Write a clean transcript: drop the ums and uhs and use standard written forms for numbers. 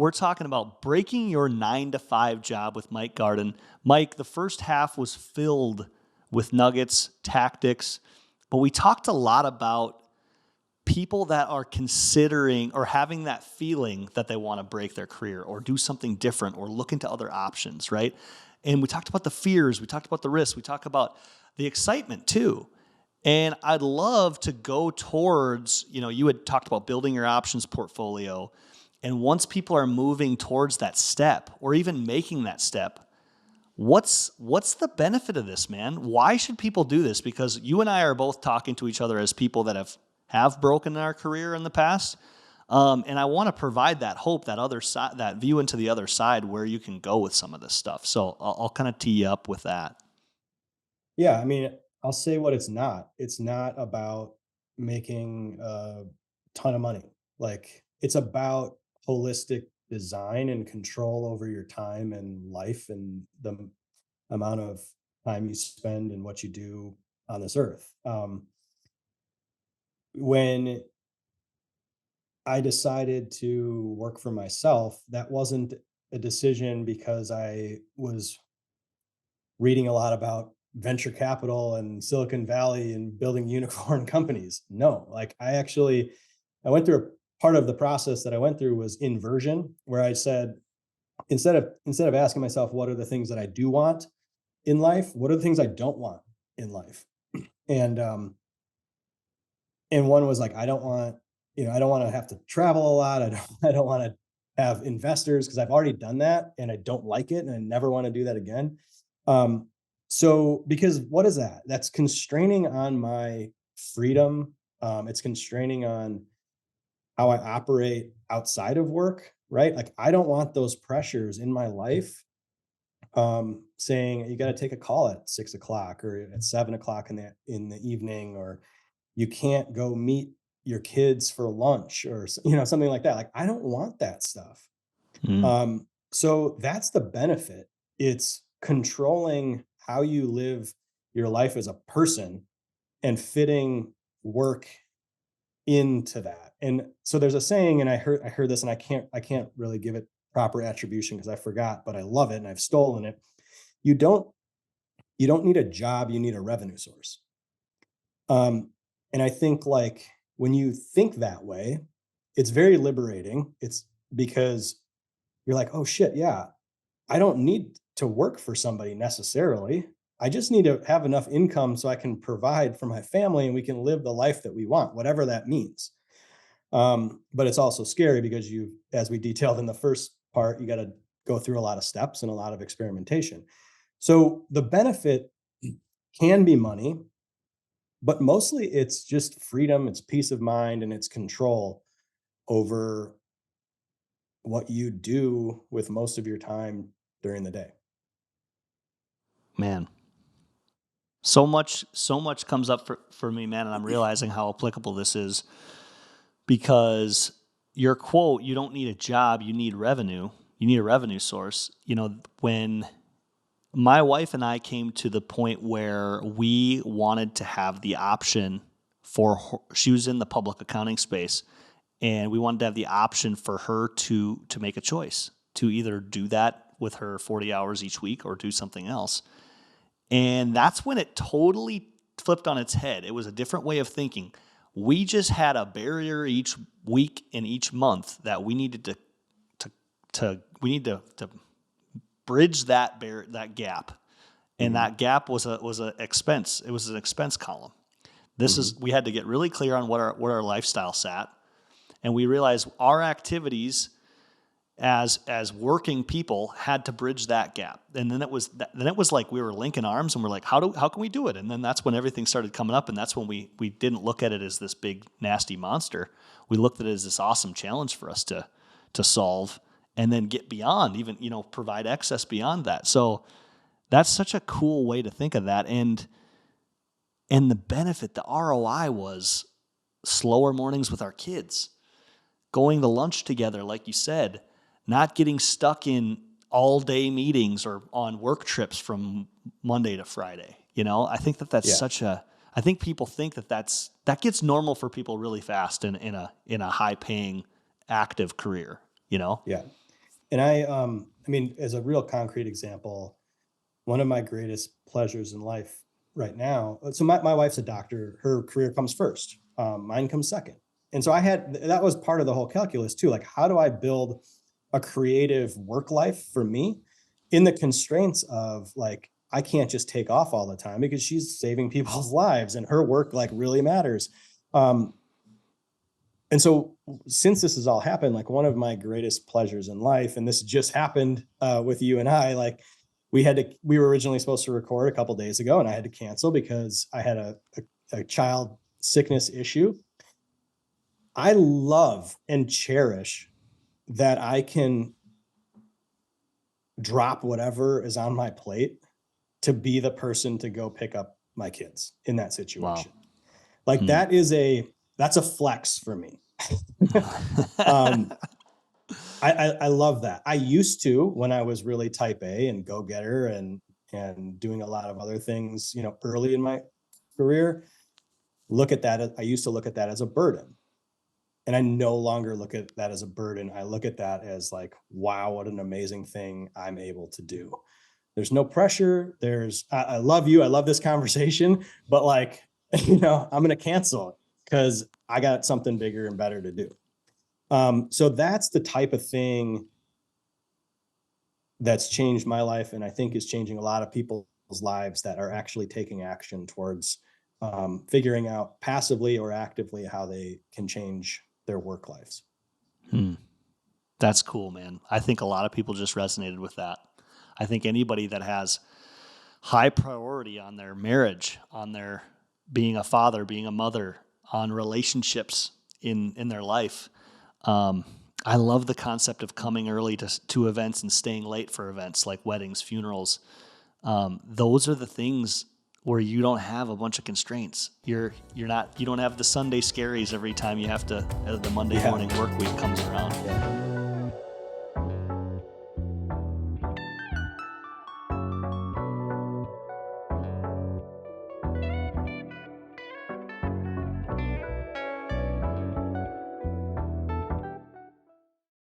we're talking about breaking your 9 to 5 job with Mike Gardon. Mike, the first half was filled with nuggets, tactics, but we talked a lot about people that are considering or having that feeling that they want to break their career or do something different or look into other options, right? And we talked about the fears, we talked about the risks, we talked about the excitement too. And I'd love to go towards, you had talked about building your options portfolio. And once people are moving towards that step or even making that step, what's the benefit of this, man? Why should people do this? Because you and I are both talking to each other as people that have broken our career in the past. And I want to provide that hope, that other side, that view into the other side where you can go with some of this stuff. So I'll kind of tee you up with that. Yeah, I mean, I'll say what it's not. It's not about making a ton of money. Like, it's about holistic design and control over your time and life and the amount of time you spend and what you do on this earth. When I decided to work for myself, that wasn't a decision because I was reading a lot about venture capital and Silicon Valley and building unicorn companies. No, like I went through a part of the process that I went through was inversion, where I said, instead of asking myself, what are the things that I do want in life? What are the things I don't want in life? And, and one was like, I don't want to have to travel a lot. I don't want to have investors because I've already done that and I don't like it and I never want to do that again. Um, so because what is that? That's constraining on my freedom. It's constraining on how I operate outside of work, right? Like I don't want those pressures in my life saying you got to take a call at 6 o'clock or at 7 o'clock in the evening, or you can't go meet your kids for lunch or something like that. Like I don't want that stuff. Mm. So that's the benefit. It's controlling how you live your life as a person and fitting work into that. And so there's a saying, and I heard this, and I can't really give it proper attribution because I forgot, but I love it and I've stolen it. You don't you don't need a job, you need a revenue source. And I think like when you think that way, it's very liberating. It's because you're like, oh shit, yeah, I don't need to work for somebody necessarily. I just need to have enough income so I can provide for my family and we can live the life that we want, whatever that means. But it's also scary because as we detailed in the first part, you got to go through a lot of steps and a lot of experimentation. So the benefit can be money, but mostly it's just freedom, it's peace of mind, and it's control over what you do with most of your time during the day. Man, so much comes up for me, man. And I'm realizing how applicable this is because your quote, you don't need a job, you need revenue. You need a revenue source. When my wife and I came to the point where we wanted to have the option for her, she was in the public accounting space, and we wanted to have the option for her to make a choice to either do that with her 40 hours each week or do something else. And that's when it totally flipped on its head. It was a different way of thinking. We just had a barrier each week and each month that we needed to bridge that gap. And Mhm, that gap was a expense. It was an expense column. mhm. We had to get really clear on what our lifestyle sat, and we realized our activities as working people had to bridge that gap. And then it was like we were linking arms and we're like, how can we do it? And then that's when everything started coming up, and that's when we didn't look at it as this big nasty monster. We looked at it as this awesome challenge for us to solve and then get beyond, even provide excess beyond that. So that's such a cool way to think of that. And the benefit, the ROI was slower mornings with our kids, going to lunch together, like you said, not getting stuck in all day meetings or on work trips from Monday to Friday. I think that's Yeah, I think people think that gets normal for people really fast in a high paying active career. yeah. And I mean, as a real concrete example, one of my greatest pleasures in life right now. So my wife's a doctor. Her career comes first. Mine comes second. And so that was part of the whole calculus too. Like, how do I build a creative work life for me in the constraints of like, I can't just take off all the time because she's saving people's lives and her work like really matters. Um, and so since this has all happened, like one of my greatest pleasures in life, and this just happened with you and I, like we were originally supposed to record a couple days ago and I had to cancel because I had a child sickness issue. I love and cherish that I can drop whatever is on my plate to be the person to go pick up my kids in that Wow. situation. Like Hmm. that's a flex for me. um, I love that. I used to, when I was really type A and go getter and doing a lot of other things, you know, early in my career, I used to look at that as a burden. And I no longer look at that as a burden. I look at that as like, wow, what an amazing thing I'm able to do. There's no pressure. I love you. I love this conversation, but like, you know, I'm going to cancel it because I got something bigger and better to do. So that's the type of thing that's changed my life. And I think is changing a lot of people's lives that are actually taking action towards figuring out passively or actively how they can change their work lives. Hmm. That's cool, man. I think a lot of people just resonated with that. I think anybody that has high priority on their marriage, on their being a father, being a mother, on relationships in their life. I love the concept of coming early to events and staying late for events like weddings, funerals. Those are the things where you don't have a bunch of constraints. You don't have the Sunday scaries every time you have to, the Monday morning work week comes around. Yeah.